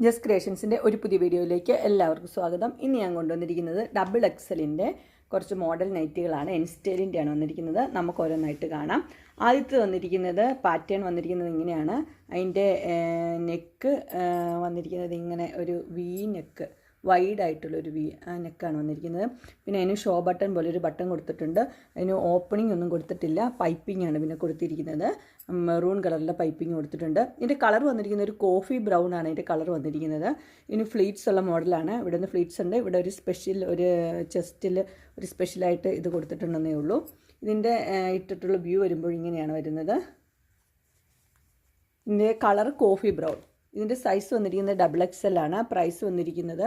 Just ക്രിയേഷൻസിൻ്റെ ഒരു പുതിയ വീഡിയോയിലേക്ക് എല്ലാവർക്കും സ്വാഗതം. ഇന്ന് ഞാൻ കൊണ്ടുവന്നിരിക്കുന്നത് ഡബിൾ എക്സലിൻ്റെ കുറച്ച് മോഡൽ നൈറ്റികളാണ്. എൻസ്റ്റൈലിൻ്റെയാണ് വന്നിരിക്കുന്നത്. നമുക്ക് ഓരോന്നായിട്ട് കാണാം. ആദ്യത്തെ വന്നിരിക്കുന്നത് പാറ്റേൺ വന്നിരിക്കുന്നത് ഇങ്ങനെയാണ്. അതിൻ്റെ നെക്ക് വന്നിരിക്കുന്നത് ഇങ്ങനെ ഒരു വി നെക്ക്, വൈഡായിട്ടുള്ളൊരു നെക്കാണ് വന്നിരിക്കുന്നത്. പിന്നെ അതിന് ഷോ ബട്ടൺ പോലെ ഒരു ബട്ടൺ കൊടുത്തിട്ടുണ്ട്. അതിന് ഓപ്പണിംഗ് ഒന്നും കൊടുത്തിട്ടില്ല, പൈപ്പിംഗ് ആണ് പിന്നെ കൊടുത്തിരിക്കുന്നത്. മെറൂൺ കളറിലെ പൈപ്പിംഗ് കൊടുത്തിട്ടുണ്ട്. ഇതിൻ്റെ കളർ വന്നിരിക്കുന്നത് ഒരു കോഫി ബ്രൗൺ ആണ് ഇതിൻ്റെ കളർ വന്നിരിക്കുന്നത്. ഇതിന് ഫ്ലീറ്റ്സ് ഉള്ള മോഡലാണ്. ഇവിടെ നിന്ന് ഫ്ലീറ്റ്സ് ഉണ്ട്. ഇവിടെ ഒരു സ്പെഷ്യൽ ഒരു ചെസ്റ്റിൽ ഒരു സ്പെഷ്യലായിട്ട് ഇത് കൊടുത്തിട്ടുണ്ടെന്നേ ഉള്ളൂ. ഇതിൻ്റെ ഇട്ടിട്ടുള്ള വ്യൂ വരുമ്പോൾ ഇങ്ങനെയാണ് വരുന്നത്. ഇതിൻ്റെ കളർ കോഫി ബ്രൗൺ. ഇതിൻ്റെ സൈസ് വന്നിരിക്കുന്നത് ഡബിൾ എക്സൽ ആണ്. പ്രൈസ് വന്നിരിക്കുന്നത്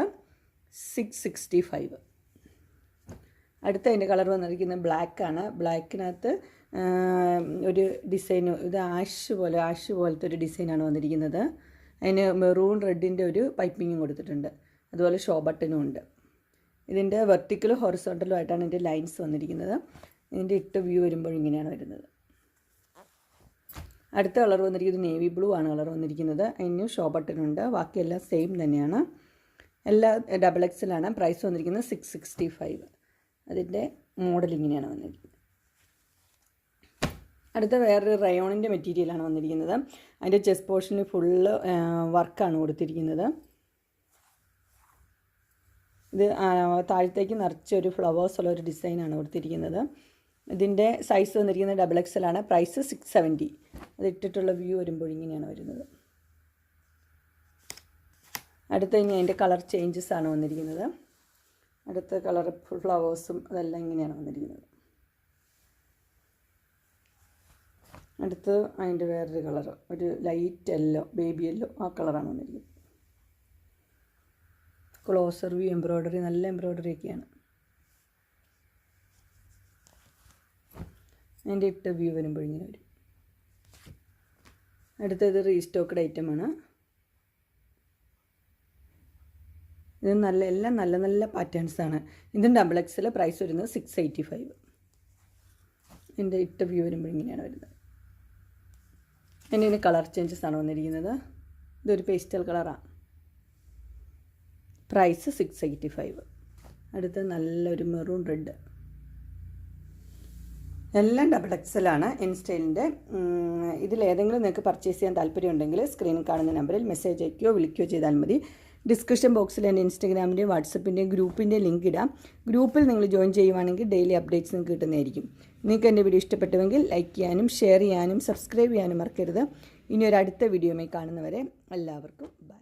665. അടുത്ത അതിൻ്റെ കളർ വന്നിരിക്കുന്നത് ബ്ലാക്ക് ആണ്. ബ്ലാക്കിനകത്ത് ഒരു ഡിസൈൻ, ഇത് ആഷ് പോലത്തെ ഒരു ഡിസൈനാണ് വന്നിരിക്കുന്നത്. അതിന് മെറൂൺ റെഡിൻ്റെ ഒരു പൈപ്പിങ്ങും കൊടുത്തിട്ടുണ്ട്. അതുപോലെ ഷോ ബട്ടനും ഉണ്ട്. ഇതിൻ്റെ വെർട്ടിക്കലും ഹൊറിസോണ്ടലും ആയിട്ടാണ് ഇതിൻ്റെ ലൈൻസ് വന്നിരിക്കുന്നത്. ഇതിൻ്റെ ഇട്ട വ്യൂ വരുമ്പോൾ ഇങ്ങനെയാണ് വരുന്നത്. അടുത്ത കളർ വന്നിരിക്കുന്നത് നേവി ബ്ലൂ ആണ് കളർ വന്നിരിക്കുന്നത്. അതിന് ഷോ ബട്ടനുണ്ട്. ബാക്കിയെല്ലാം സെയിം തന്നെയാണ്. എല്ലാം ഡബിൾ എക്സലാണ്. പ്രൈസ് വന്നിരിക്കുന്നത് 665. അതിൻ്റെ മോഡൽ ഇങ്ങനെയാണ് വന്നിരിക്കുന്നത്. അടുത്ത വേറൊരു റയോണിൻ്റെ മെറ്റീരിയലാണ് വന്നിരിക്കുന്നത്. അതിൻ്റെ ചെസ്റ്റ് പോർഷനിൽ ഫുള്ള് വർക്കാണ് കൊടുത്തിരിക്കുന്നത്. ഇത് താഴത്തേക്ക് നിറച്ചൊരു ഫ്ലവേഴ്സുള്ള ഒരു ഡിസൈനാണ് കൊടുത്തിരിക്കുന്നത്. ഇതിൻ്റെ സൈസ് വന്നിരിക്കുന്നത് ഡബിൾ എക്സലാണ്. പ്രൈസ് 670. അത് ഇട്ടിട്ടുള്ള വ്യൂ വരുമ്പോൾ ഇങ്ങനെയാണ് വരുന്നത്. അടുത്ത ഇനി അതിൻ്റെ കളർ ചേഞ്ചസ് ആണ് വന്നിരിക്കുന്നത്. അടുത്ത കളർ ഫ്ലവേഴ്സും അതെല്ലാം ഇങ്ങനെയാണ് വന്നിരിക്കുന്നത്. അടുത്ത് അതിൻ്റെ വേറൊരു കളർ, ഒരു ലൈറ്റ് യെല്ലോ, ബേബി യെല്ലോ, ആ കളറാണ് വന്നിരിക്കുന്നത്. ക്ലോസർ വ്യൂ എംബ്രോയ്ഡറി, നല്ല എംബ്രോയ്ഡറി ഒക്കെയാണ്. അതിൻ്റെ ഇട്ട വ്യൂ വരുമ്പോൾ ഇങ്ങനെ വരും. അടുത്തത് റീസ്റ്റോക്ക്ഡ് ഐറ്റമാണ്. ഇത് എല്ലാം നല്ല നല്ല പാറ്റേൺസാണ്. ഇതിൻ്റെ ഡബിൾ എക്സിൽ പ്രൈസ് വരുന്നത് 685. ഇതിൻ്റെ ഇട്ട വ്യൂ വരുമ്പോൾ ഇങ്ങനെയാണ് വരുന്നത്. ഇതിന് കളർ ചേഞ്ചസ് ആണ് വന്നിരിക്കുന്നത്. ഇതൊരു പേസ്റ്റൽ കളറാണ്. പ്രൈസ് 685. അടുത്ത നല്ലൊരു മെറൂൺ റെഡ്. എല്ലാം ഡബിൾ എക്സലാണ് ഇൻസ്റ്റൈലിൻ്റെ. ഇതിലേതെങ്കിലും നിങ്ങൾക്ക് പർച്ചേസ് ചെയ്യാൻ താല്പര്യമുണ്ടെങ്കിൽ സ്ക്രീനിൽ കാണുന്ന നമ്പറിൽ മെസ്സേജ് അയക്കുകയോ വിളിക്കുകയോ ചെയ്താൽ മതി. ഡിസ്ക്രിപ്ഷൻ ബോക്സിൽ എൻ്റെ ഇൻസ്റ്റഗ്രാമിൻ്റെയും വാട്സപ്പിൻ്റെയും ഗ്രൂപ്പിൻ്റെയും ലിങ്ക് ഇടാം. ഗ്രൂപ്പിൽ നിങ്ങൾ ജോയിൻ ചെയ്യുവാണെങ്കിൽ ഡെയിലി അപ്ഡേറ്റ്സ് നിങ്ങൾക്ക് കിട്ടുന്നതായിരിക്കും. നിങ്ങൾക്ക് എൻ്റെ വീഡിയോ ഇഷ്ടപ്പെട്ടുവെങ്കിൽ ലൈക്ക് ചെയ്യാനും ഷെയർ ചെയ്യാനും സബ്സ്ക്രൈബ് ചെയ്യാനും മറക്കരുത്. ഇനി ഒരു അടുത്ത വീഡിയോയുമായി കാണുന്നവരെ എല്ലാവർക്കും ബൈ.